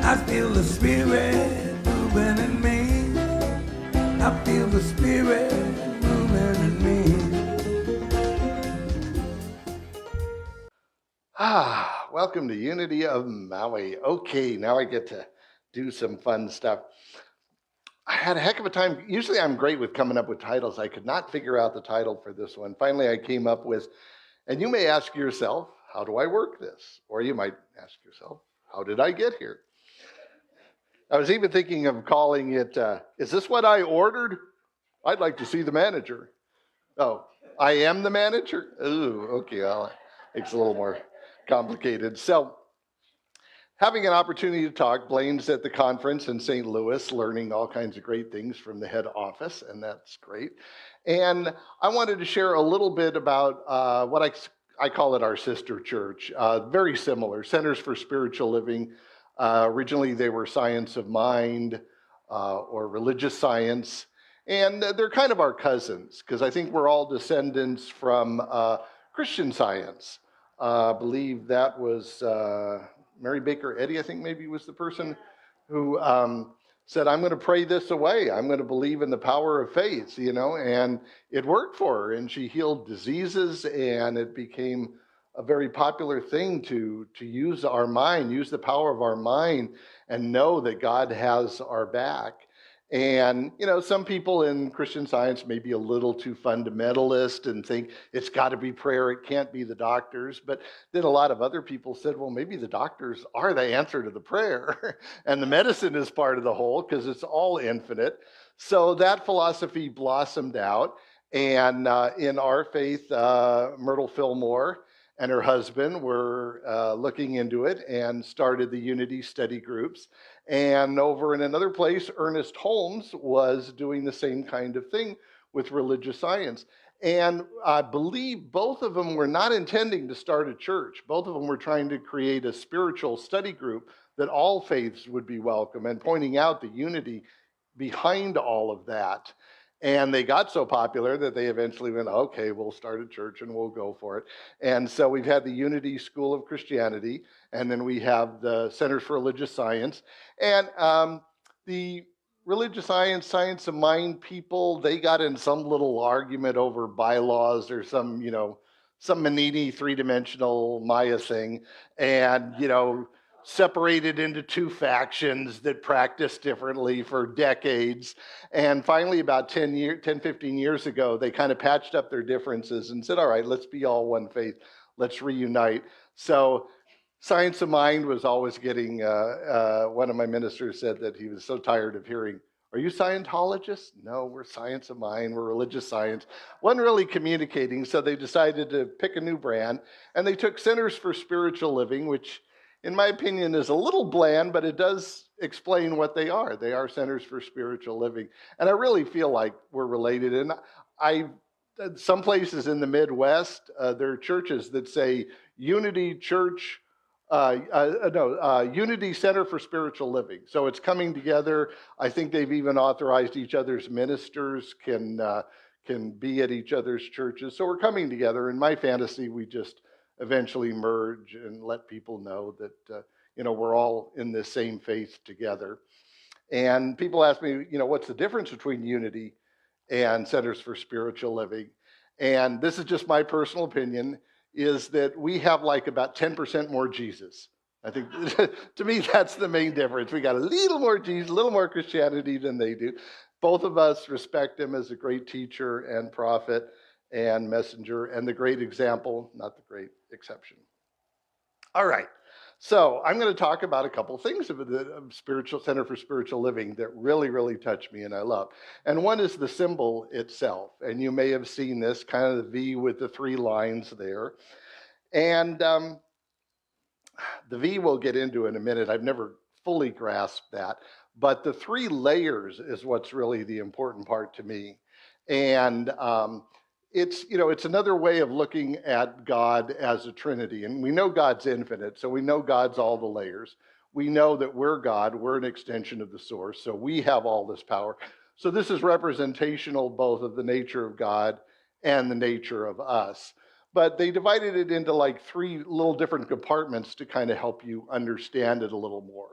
I feel the Spirit moving in me. I feel the Spirit moving in me. Welcome to Unity of Maui. Okay, now I get to do some fun stuff. I had a heck of a time. Usually I'm great with coming up with titles. I could not figure out the title for this one. Finally, I came up with, and you may ask yourself, how do I work this? Or you might ask yourself, how did I get here? I was even thinking of calling it, is this what I ordered? I'd like to see the manager. Oh, I am the manager? Ooh, okay, well, it's a little more complicated. So, having an opportunity to talk, Blaine's at the conference in St. Louis, learning all kinds of great things from the head office, and that's great. And I wanted to share a little bit about what I call it our sister church. Very similar, Centers for Spiritual Living. Originally, they were Science of Mind or Religious Science. And they're kind of our cousins, because I think we're all descendants from Christian Science. I believe that was Mary Baker Eddy, I think maybe was the person who said, I'm going to pray this away. I'm going to believe in the power of faith, and it worked for her. And she healed diseases, and it became a very popular thing to use our mind, use the power of our mind, and know that God has our back. And, some people in Christian Science may be a little too fundamentalist and think it's got to be prayer, it can't be the doctors. But then a lot of other people said, well, maybe the doctors are the answer to the prayer, and the medicine is part of the whole because it's all infinite. So that philosophy blossomed out. And in our faith, Myrtle Fillmore and her husband were looking into it and started the Unity study groups. And over in another place, Ernest Holmes was doing the same kind of thing with religious science. And I believe both of them were not intending to start a church. Both of them were trying to create a spiritual study group that all faiths would be welcome, and pointing out the unity behind all of that. And they got so popular that they eventually went, okay, we'll start a church and we'll go for it. And so we've had the Unity School of Christianity, and then we have the Centers for Religious Science. And the religious science of mind people, they got in some little argument over bylaws or some Manini three-dimensional Maya thing, and, separated into two factions that practiced differently for decades. And finally, about 10, 15 years ago, they kind of patched up their differences and said, all right, let's be all one faith. Let's reunite. So Science of Mind was always getting, one of my ministers said that he was so tired of hearing, are you Scientologists? No, we're Science of Mind, we're religious science. Wasn't really communicating, so they decided to pick a new brand, and they took Centers for Spiritual Living, which in my opinion is a little bland, but it does explain what they are. They are Centers for Spiritual Living. And I really feel like we're related. And some places in the Midwest, there are churches that say Unity Church, Unity Center for Spiritual Living. So it's coming together. I think they've even authorized each other's ministers can be at each other's churches. So we're coming together. In my fantasy, we just eventually merge and let people know that we're all in this same faith together. And people ask me, what's the difference between Unity and Centers for Spiritual Living? And this is just my personal opinion, is that we have like about 10% more Jesus. I think, to me, that's the main difference. We got a little more Jesus, a little more Christianity than they do. Both of us respect him as a great teacher and prophet and messenger, and the great example, not the great exception. All right, so I'm going to talk about a couple things of the Spiritual Center for Spiritual Living that really, really touch me and I love. And one is the symbol itself, and you may have seen this, kind of the V with the three lines there. And the V we'll get into in a minute. I've never fully grasped that, but the three layers is what's really the important part to me. And it's another way of looking at God as a Trinity. And we know God's infinite, so we know God's all the layers. We know that we're God, we're an extension of the source, so we have all this power. So this is representational both of the nature of God and the nature of us. But they divided it into like three little different compartments to kind of help you understand it a little more.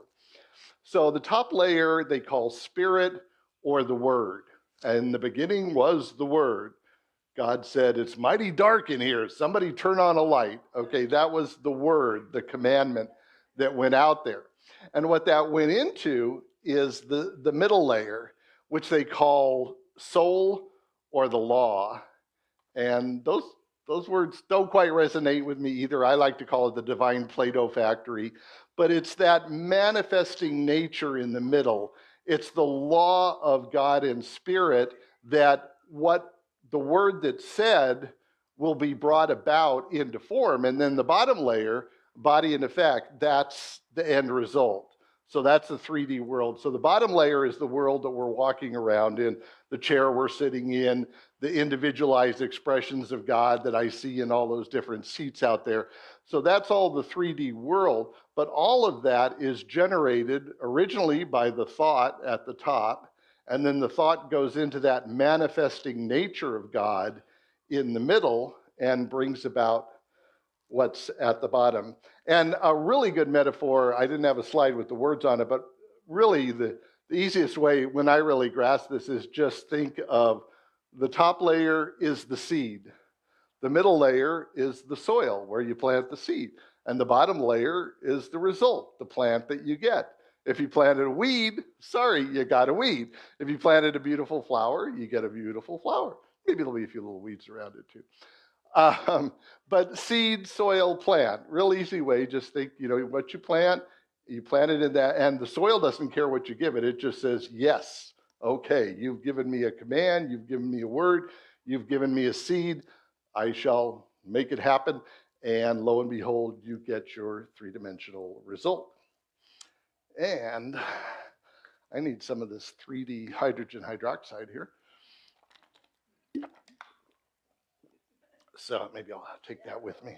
So the top layer they call spirit or the word. And the beginning was the word. God said, it's mighty dark in here. Somebody turn on a light. Okay, that was the word, the commandment that went out there. And what that went into is the middle layer, which they call soul or the law. And those words don't quite resonate with me either. I like to call it the divine Play-Doh factory, but it's that manifesting nature in the middle. It's the law of God and spirit that what the word that's said will be brought about into form. And then the bottom layer, body and effect, that's the end result. So that's the 3D world. So the bottom layer is the world that we're walking around in, the chair we're sitting in, the individualized expressions of God that I see in all those different seats out there. So that's all the 3D world. But all of that is generated originally by the thought at the top. And then the thought goes into that manifesting nature of God in the middle and brings about what's at the bottom. And a really good metaphor, I didn't have a slide with the words on it, but really the easiest way when I really grasp this is just think of the top layer is the seed. The middle layer is the soil where you plant the seed. And the bottom layer is the result, the plant that you get. If you planted a weed, sorry, you got a weed. If you planted a beautiful flower, you get a beautiful flower. Maybe there'll be a few little weeds around it too. But seed, soil, plant, real easy way. Just think, what you plant it in that, and the soil doesn't care what you give it. It just says, yes, okay, you've given me a command, you've given me a word, you've given me a seed, I shall make it happen. And lo and behold, you get your three-dimensional result. And I need some of this 3D hydrogen hydroxide here. So maybe I'll take that with me.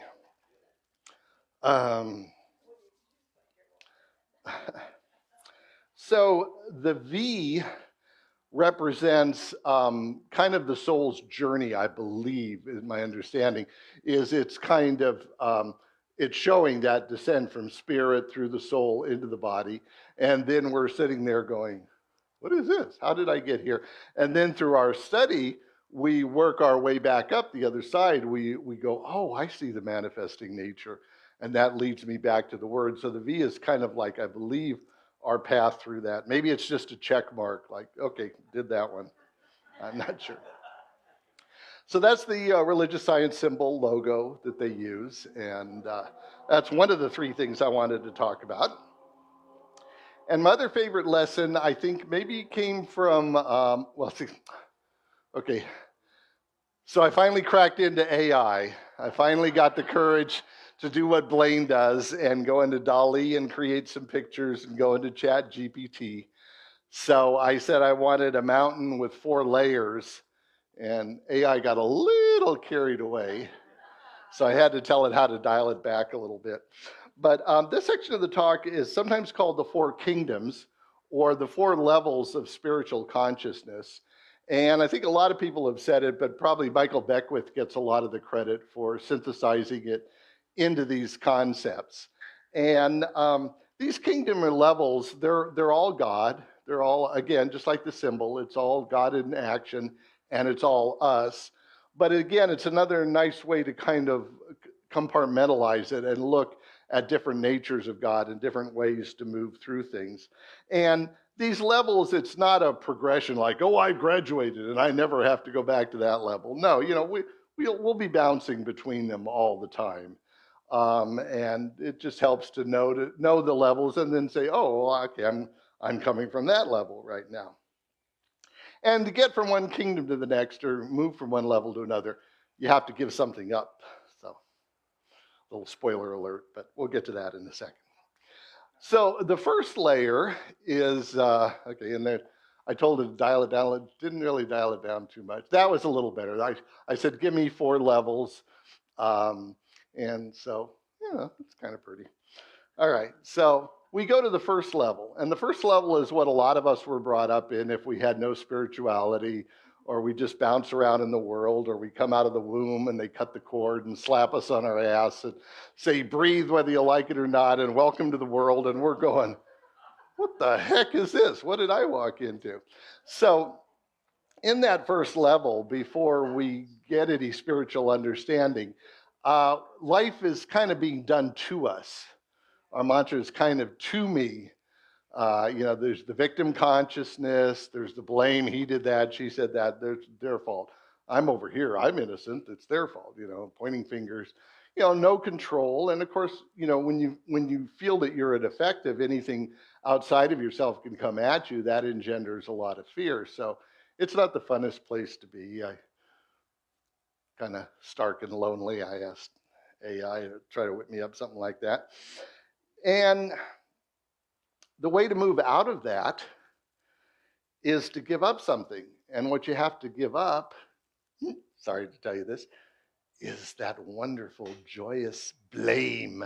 So the V represents kind of the soul's journey, I believe, is my understanding, is it's kind of, it's showing that descent from spirit through the soul into the body. And then we're sitting there going, what is this? How did I get here? And then through our study, we work our way back up the other side. We go, oh, I see the manifesting nature. And that leads me back to the word. So the V is kind of like, I believe, our path through that. Maybe it's just a check mark, like, okay, did that one. I'm not sure. So that's the religious science symbol logo that they use. And that's one of the three things I wanted to talk about. And my other favorite lesson, I think maybe came from, okay. So I finally cracked into AI. I finally got the courage to do what Blaine does and go into DALL-E and create some pictures and go into ChatGPT. So I said I wanted a mountain with 4 layers, and AI got a little carried away. So I had to tell it how to dial it back a little bit. But this section of the talk is sometimes called the 4 kingdoms, or the 4 levels of spiritual consciousness. And I think a lot of people have said it, but probably Michael Beckwith gets a lot of the credit for synthesizing it into these concepts. And these kingdom levels, they're all God. They're all, again, just like the symbol, it's all God in action, and it's all us. But again, it's another nice way to kind of compartmentalize it and look at different natures of God and different ways to move through things. And these levels, it's not a progression like, oh, I graduated and I never have to go back to that level. No, we'll be bouncing between them all the time. And it just helps to know the levels and then say, oh, well, okay, I'm coming from that level right now. And to get from one kingdom to the next or move from one level to another, you have to give something up. So, a little spoiler alert, but we'll get to that in a second. So the first layer is, okay, and then I told it to dial it down. It didn't really dial it down too much. That was a little better. I said, give me 4 levels. And so, it's kind of pretty. All right, so we go to the first level. And the first level is what a lot of us were brought up in if we had no spirituality, or we just bounce around in the world, or we come out of the womb and they cut the cord and slap us on our ass and say, breathe whether you like it or not, and welcome to the world. And we're going, what the heck is this? What did I walk into? So, in that first level, before we get any spiritual understanding, life is kind of being done to us. Our mantra is kind of to me. There's the victim consciousness, there's the blame. He did that, she said that, there's their fault. I'm over here, I'm innocent, it's their fault, pointing fingers. No control. And of course, when you feel that you're ineffective, anything outside of yourself can come at you. That engenders a lot of fear. So it's not the funnest place to be. I kind of stark and lonely. I asked AI to try to whip me up something like that. And the way to move out of that is to give up something. And what you have to give up, sorry to tell you this, is that wonderful, joyous blame.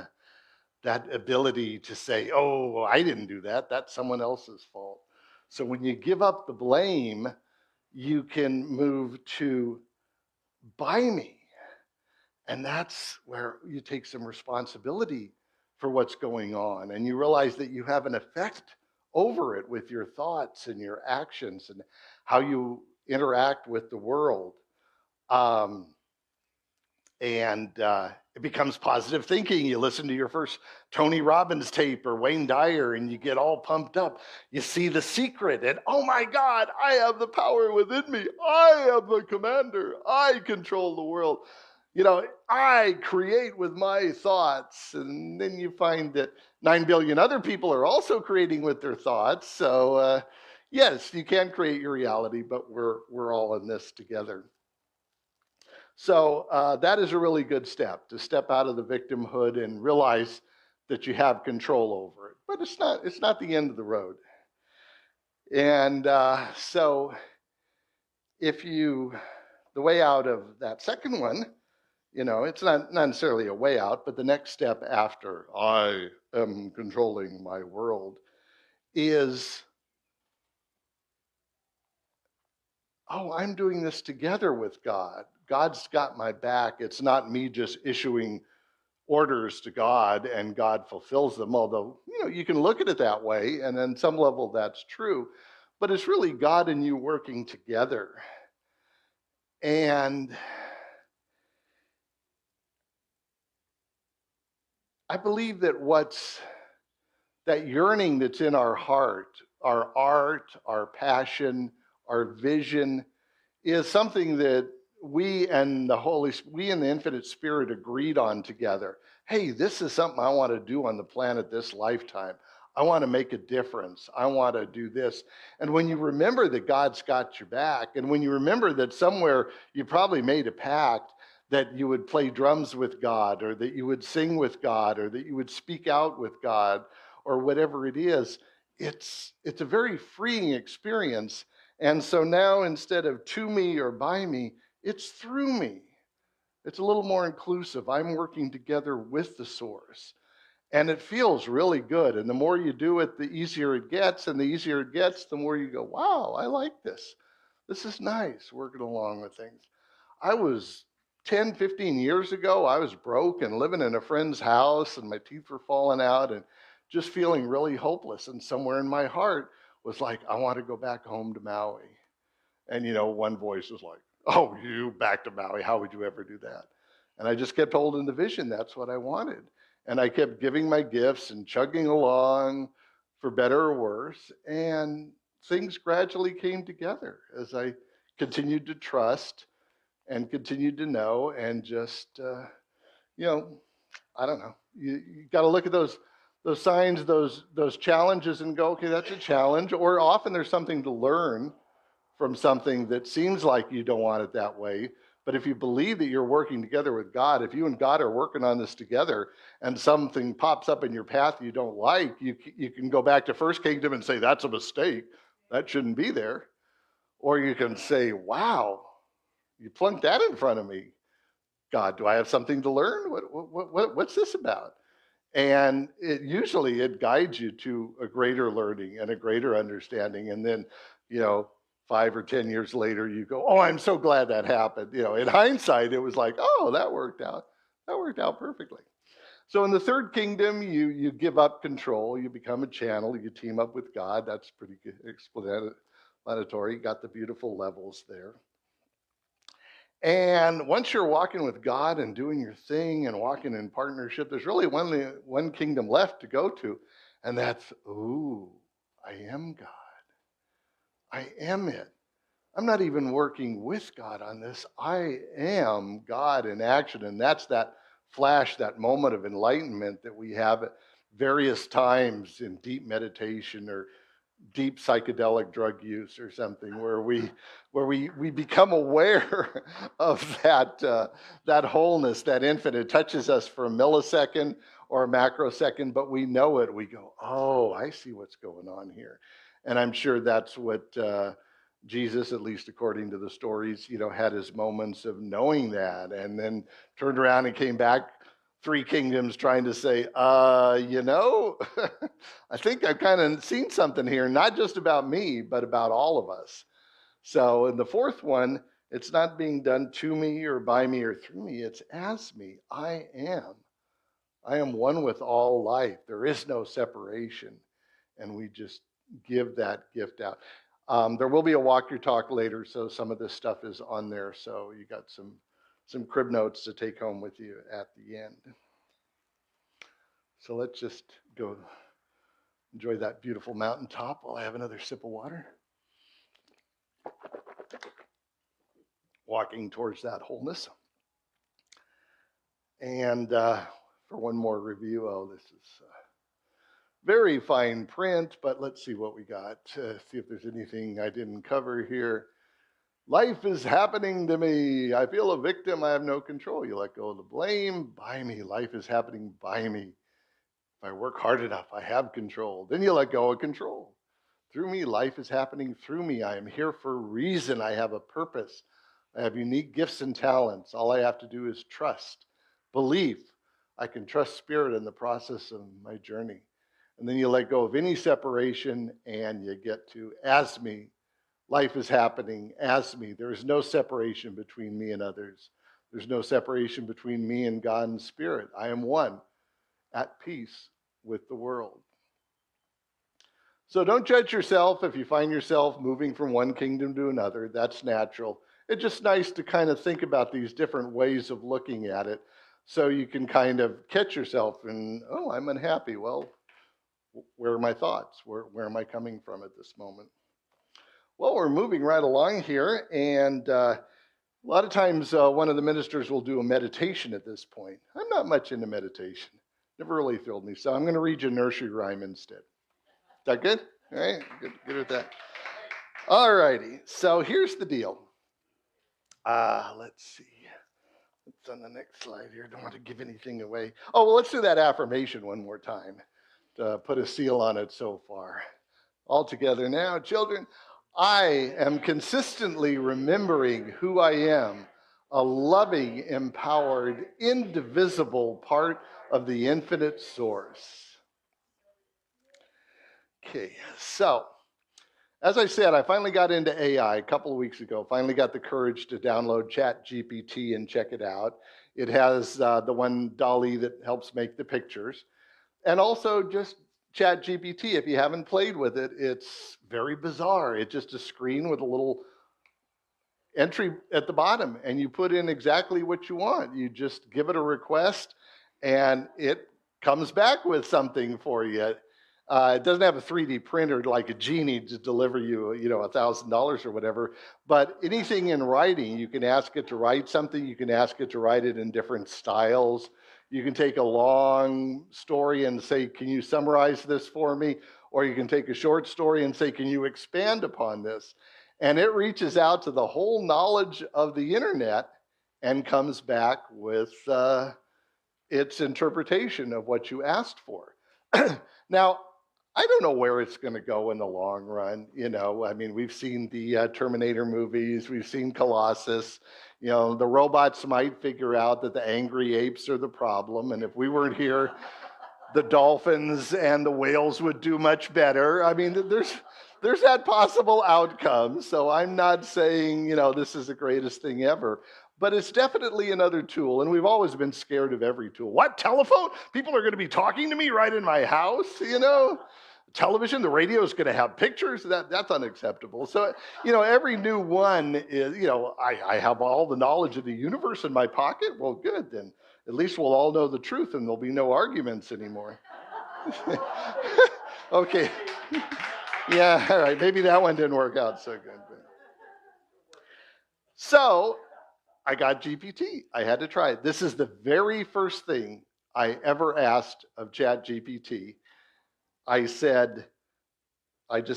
That ability to say, oh, I didn't do that. That's someone else's fault. So when you give up the blame, you can move to by me. And that's where you take some responsibility for what's going on. And you realize that you have an effect over it with your thoughts and your actions and how you interact with the world. It becomes positive thinking. You listen to your first Tony Robbins tape or Wayne Dyer and you get all pumped up. You see The Secret and, oh my God, I have the power within me. I am the commander. I control the world. I create with my thoughts. And then you find that 9 billion other people are also creating with their thoughts. So yes, you can create your reality, but we're all in this together. So that is a really good step, to step out of the victimhood and realize that you have control over it. But it's not the end of the road. And so the way out of that second one, it's not necessarily a way out, but the next step after I am controlling my world is, oh, I'm doing this together with God. God's got my back. It's not me just issuing orders to God and God fulfills them, although, you can look at it that way, and on some level that's true, but it's really God and you working together. And I believe that that yearning that's in our heart, our art, our passion, our vision, is something that we and the Infinite Spirit agreed on together. Hey, this is something I want to do on the planet this lifetime. I want to make a difference. I want to do this. And when you remember that God's got your back, and when you remember that somewhere you probably made a pact that you would play drums with God, or that you would sing with God, or that you would speak out with God, or whatever it is, it's a very freeing experience. And so now, instead of to me or by me, it's through me. It's a little more inclusive. I'm working together with the source. And it feels really good. And the more you do it, the easier it gets. And the easier it gets, the more you go, wow, I like this. This is nice, working along with things. I was 10, 15 years ago, I was broke and living in a friend's house and my teeth were falling out and just feeling really hopeless. And somewhere in my heart was like, I want to go back home to Maui. And, one voice was like, oh, you back to Maui, how would you ever do that? And I just kept holding the vision, that's what I wanted. And I kept giving my gifts and chugging along for better or worse. And things gradually came together as I continued to trust and continued to know and just, I don't know. You got to look at those signs, those challenges and go, okay, that's a challenge. Or often there's something to learn from something that seems like you don't want it that way. But if you believe that you're working together with God, if you and God are working on this together and something pops up in your path you don't like, you can go back to First Kingdom and say, that's a mistake. That shouldn't be there. Or you can say, wow, you plunked that in front of me. God, do I have something to learn? What's this about? And usually it guides you to a greater learning and a greater understanding. And then, 5 or 10 years later, you go, oh, I'm so glad that happened. In hindsight, it was like, oh, that worked out. That worked out perfectly. So in the third kingdom, you give up control, you become a channel, you team up with God. That's pretty good, explanatory. You got the beautiful levels there. And once you're walking with God and doing your thing and walking in partnership, there's really one kingdom left to go to, and that's, ooh, I am God. I am it. I'm not even working with God on this. I am God in action. And that's that flash, that moment of enlightenment that we have at various times in deep meditation or deep psychedelic drug use or something, where we become aware of that wholeness, that infinite. It touches us for a millisecond or a macrosecond, but we know it. We go, oh, I see what's going on here. And I'm sure that's what Jesus, at least according to the stories, had his moments of knowing that, and then turned around and came back 3 kingdoms trying to say, I think I've kind of seen something here, not just about me, but about all of us. So in the fourth one, it's not being done to me or by me or through me, it's as me. I am one with all life. There is no separation. And we just give that gift out. There will be a walk your talk later, so some of this stuff is on there. So you got some crib notes to take home with you at the end. So let's just go enjoy that beautiful mountaintop while I have another sip of water. Walking towards that wholeness. And for one more review, this is very fine print, but let's see what we got. See if there's anything I didn't cover here. Life is happening to me. I feel a victim. I have no control. You let go of the blame. By me. Life is happening by me. If I work hard enough, I have control. Then you let go of control. Through me, life is happening through me. I am here for a reason. I have a purpose. I have unique gifts and talents. All I have to do is trust, belief. I can trust spirit in the process of my journey. And then you let go of any separation and you get to as me. Life is happening as me. There is no separation between me and others. There's no separation between me and God and spirit. I am one, at peace with the world. So don't judge yourself if you find yourself moving from one kingdom to another. That's natural. It's just nice to kind of think about these different ways of looking at it so you can kind of catch yourself and, oh, I'm unhappy. Well, where are my thoughts? Where am I coming from at this moment? Well, we're moving right along here, and a lot of times one of the ministers will do a meditation at this point. I'm not much into meditation. Never really thrilled me, so I'm going to read you a nursery rhyme instead. Is that good? All right, good with that. All righty, so here's the deal. Let's see. What's on the next slide here? Don't want to give anything away. Oh, well, let's do that affirmation one more time to put a seal on it so far. All together now, children. I am consistently remembering who I am, a loving, empowered, indivisible part of the infinite source. Okay, so as I said, I finally got into AI a couple of weeks ago. Finally got the courage to download ChatGPT and check it out. It has the one DALL-E that helps make the pictures. And also just ChatGPT, if you haven't played with it, it's very bizarre. It's just a screen with a little entry at the bottom, and you put in exactly what you want. You just give it a request, and it comes back with something for you. It doesn't have a 3D printer like a genie to deliver you, $1,000 or whatever. But anything in writing, you can ask it to write something. You can ask it to write it in different styles. You can take a long story and say, can you summarize this for me? Or you can take a short story and say, can you expand upon this? And it reaches out to the whole knowledge of the internet and comes back with its interpretation of what you asked for. Now, I don't know where it's going to go in the long run. We've seen the Terminator movies, we've seen Colossus. The robots might figure out that the angry apes are the problem, and if we weren't here, the dolphins and the whales would do much better. There's that possible outcome. So I'm not saying, this is the greatest thing ever. but it's definitely another tool, and we've always been scared of every tool. What, telephone? People are going to be talking to me right in my house, Television, the radio is going to have pictures. That's unacceptable. So, every new one is, I have all the knowledge of the universe in my pocket. Well, good, then at least we'll all know the truth and there'll be no arguments anymore. Okay. Yeah, all right. Maybe that one didn't work out so good. So I got GPT. I had to try it. This is the very first thing I ever asked of ChatGPT. I just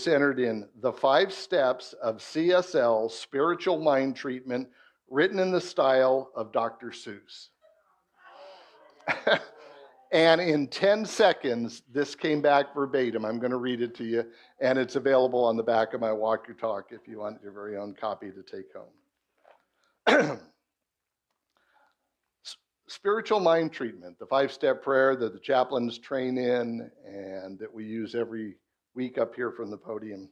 entered in the 5 steps of CSL, spiritual mind treatment, written in the style of Dr. Seuss. And in 10 seconds, this came back verbatim. I'm going to read it to you, and it's available on the back of my Walk Your Talk if you want your very own copy to take home. Spiritual mind treatment, the 5-step prayer that the chaplains train in and that we use every week up here from the podium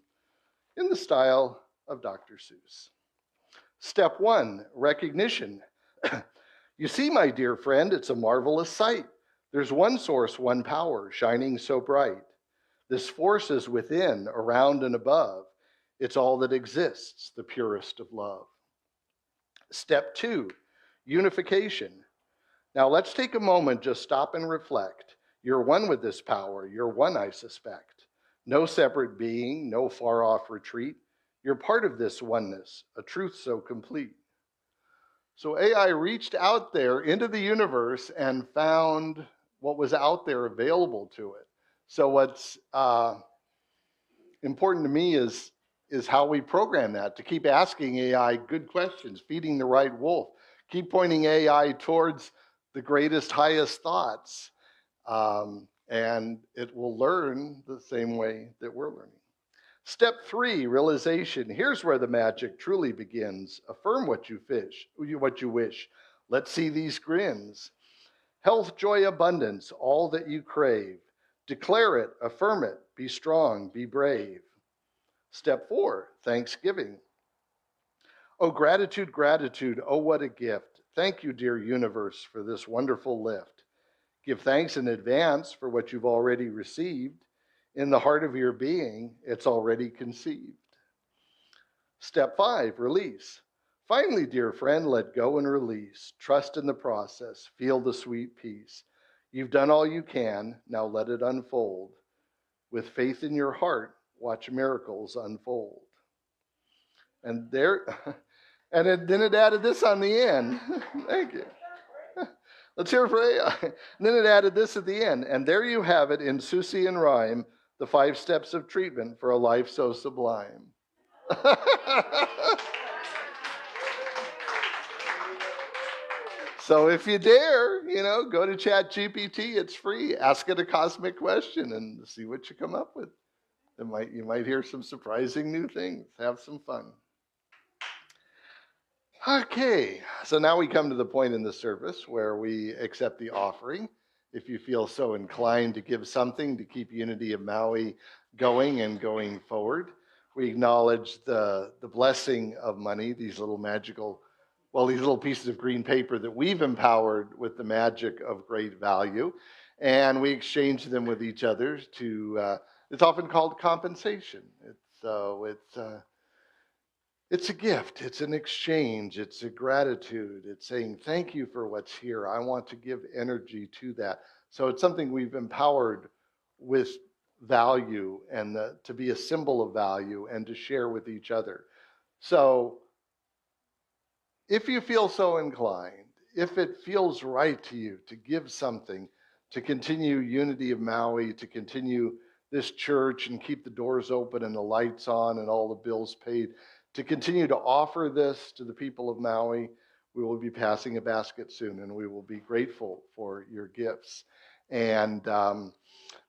in the style of Dr. Seuss. Step 1, recognition. You see, my dear friend, it's a marvelous sight. There's one source, one power, shining so bright. This force is within, around, and above. It's all that exists, the purest of love. Step 2, unification. Now let's take a moment, just stop and reflect. You're one with this power. You're one, I suspect. No separate being, no far-off retreat. You're part of this oneness, a truth so complete. So AI reached out there into the universe and found what was out there available to it. So what's important to me is how we program that, to keep asking AI good questions, feeding the right wolf, keep pointing AI towards the greatest, highest thoughts, and it will learn the same way that we're learning. Step 3, realization. Here's where the magic truly begins. Affirm what you wish. Let's see these grins. Health, joy, abundance, all that you crave. Declare it, affirm it, be strong, be brave. Step 4, thanksgiving. Oh, gratitude, gratitude, oh, what a gift. Thank you, dear universe, for this wonderful lift. Give thanks in advance for what you've already received. In the heart of your being, it's already conceived. Step 5, release. Finally, dear friend, let go and release. Trust in the process. Feel the sweet peace. You've done all you can. Now let it unfold. With faith in your heart, watch miracles unfold. And then it added this on the end. Thank you. Let's hear it for AI. And then it added this at the end. And there you have it in Seussian rhyme, the 5 steps of treatment for a life so sublime. So if you dare, go to ChatGPT. It's free. Ask it a cosmic question and see what you come up with. You might hear some surprising new things. Have some fun. Okay, so now we come to the point in the service where we accept the offering. If you feel so inclined to give something to keep Unity of Maui going and going forward, we acknowledge the blessing of money, these little pieces of green paper that we've empowered with the magic of great value, and we exchange them with each other it's often called compensation. It's a gift, it's an exchange, it's a gratitude, it's saying thank you for what's here. I want to give energy to that. So it's something we've empowered with value and to be a symbol of value and to share with each other. So if you feel so inclined, if it feels right to you to give something, to continue Unity of Maui, to continue this church and keep the doors open and the lights on and all the bills paid, to continue to offer this to the people of Maui, we will be passing a basket soon, and we will be grateful for your gifts. And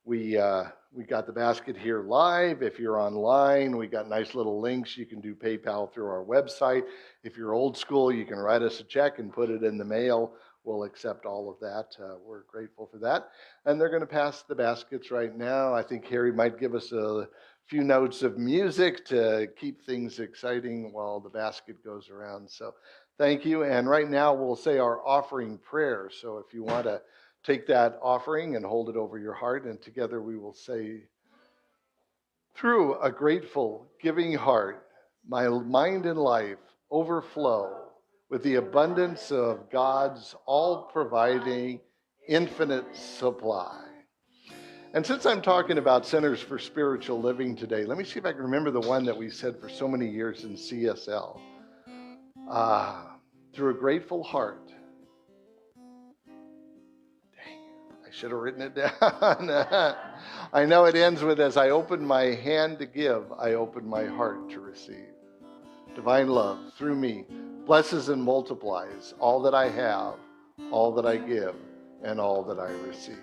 we got the basket here live. If you're online, we got nice little links. You can do PayPal through our website. If you're old school, you can write us a check and put it in the mail. We'll accept all of that. We're grateful for that. And they're going to pass the baskets right now. I think Harry might give us a few notes of music to keep things exciting while the basket goes around. So Thank you. And right now we'll say our offering prayer. So if you want to take that offering and hold it over your heart, and together we will say, through a grateful, giving heart, my mind and life overflow with the abundance of God's all-providing, infinite supply. And since I'm talking about Centers for Spiritual Living today, let me see if I can remember the one that we said for so many years in CSL. Through a grateful heart. Dang, I should have written it down. I know it ends with, as I open my hand to give, I open my heart to receive. Divine love, through me, blesses and multiplies all that I have, all that I give, and all that I receive.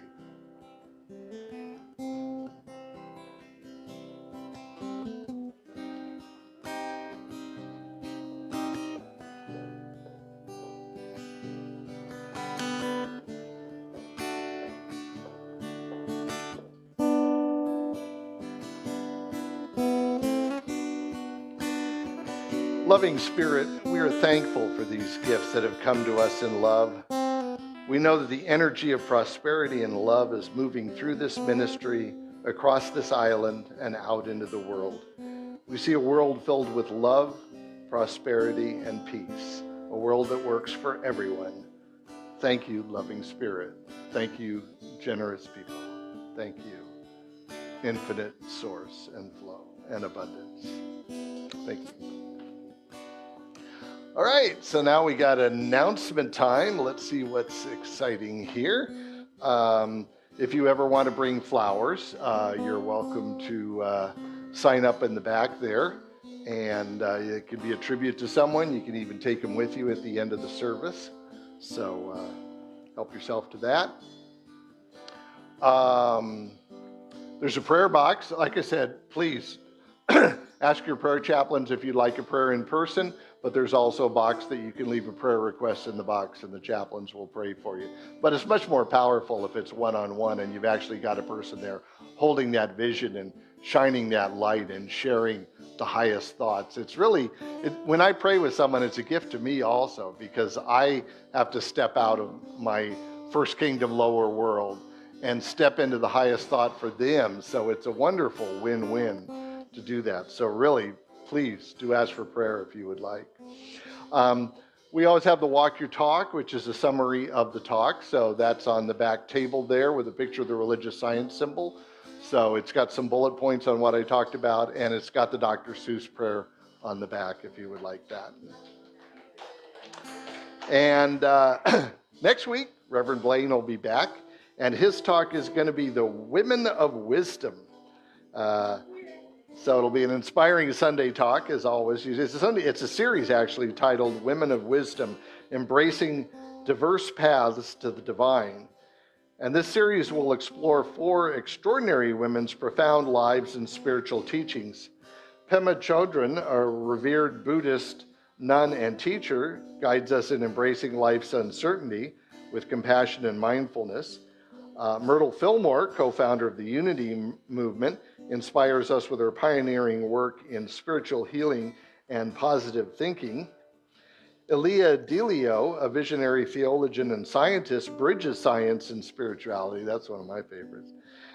Loving Spirit, we are thankful for these gifts that have come to us in love. We know that the energy of prosperity and love is moving through this ministry, across this island, and out into the world. We see a world filled with love, prosperity, and peace, a world that works for everyone. Thank you, loving Spirit. Thank you, generous people. Thank you, infinite source and flow and abundance. Thank you. All right, so now we got announcement time. Let's see what's exciting here. If you ever want to bring flowers, you're welcome to sign up in the back there. And it could be a tribute to someone. You can even take them with you at the end of the service. So help yourself to that. There's a prayer box. Like I said, please ask your prayer chaplains if you'd like a prayer in person. But there's also a box that you can leave a prayer request in the box, and the chaplains will pray for you. But it's much more powerful if it's one-on-one and you've actually got a person there holding that vision and shining that light and sharing the highest thoughts. It's really, when I pray with someone, it's a gift to me also, because I have to step out of my first kingdom lower world and step into the highest thought for them. So it's a wonderful win-win to do that. So really, please do ask for prayer if you would like. We always have the Walk Your Talk, which is a summary of the talk. So that's on the back table there with a picture of the religious science symbol. So it's got some bullet points on what I talked about, and it's got the Dr. Seuss prayer on the back if you would like that. And next week, Reverend Blaine will be back, and his talk is going to be the Women of Wisdom. So it'll be an inspiring Sunday talk, as always. It's a series, actually, titled Women of Wisdom, Embracing Diverse Paths to the Divine. And this series will explore 4 extraordinary women's profound lives and spiritual teachings. Pema Chodron, a revered Buddhist nun and teacher, guides us in embracing life's uncertainty with compassion and mindfulness. Myrtle Fillmore, co-founder of the Unity Movement, inspires us with her pioneering work in spiritual healing and positive thinking. Elia Delio, a visionary theologian and scientist, bridges science and spirituality. That's one of my favorites.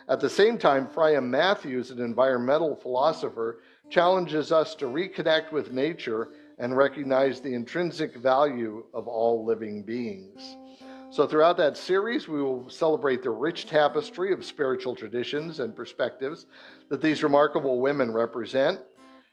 At the same time, Freya Matthews, an environmental philosopher, challenges us to reconnect with nature and recognize the intrinsic value of all living beings. So throughout that series, we will celebrate the rich tapestry of spiritual traditions and perspectives that these remarkable women represent.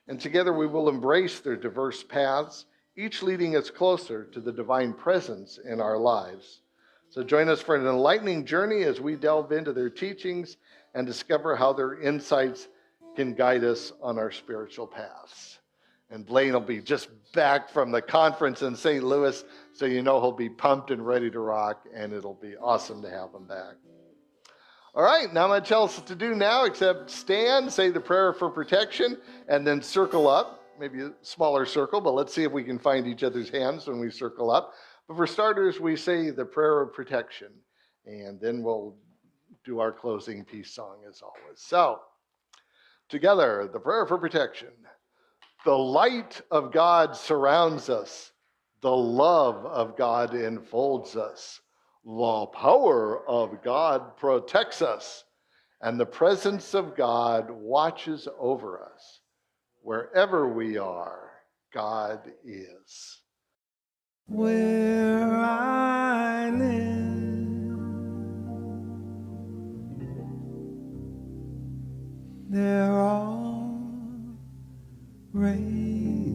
And together we will embrace their diverse paths, each leading us closer to the divine presence in our lives. So join us for an enlightening journey as we delve into their teachings and discover how their insights can guide us on our spiritual paths. And Blaine will be just back from the conference in St. Louis, so you know he'll be pumped and ready to rock, and it'll be awesome to have him back. All right, not much else to do now except stand, say the prayer for protection, and then circle up, maybe a smaller circle, but let's see if we can find each other's hands when we circle up. But for starters, we say the prayer of protection, and then we'll do our closing peace song as always. So, together, the prayer for protection. The light of God surrounds us. The love of God enfolds us. The power of God protects us. And the presence of God watches over us. Wherever we are, God is. Where I live, they're all raised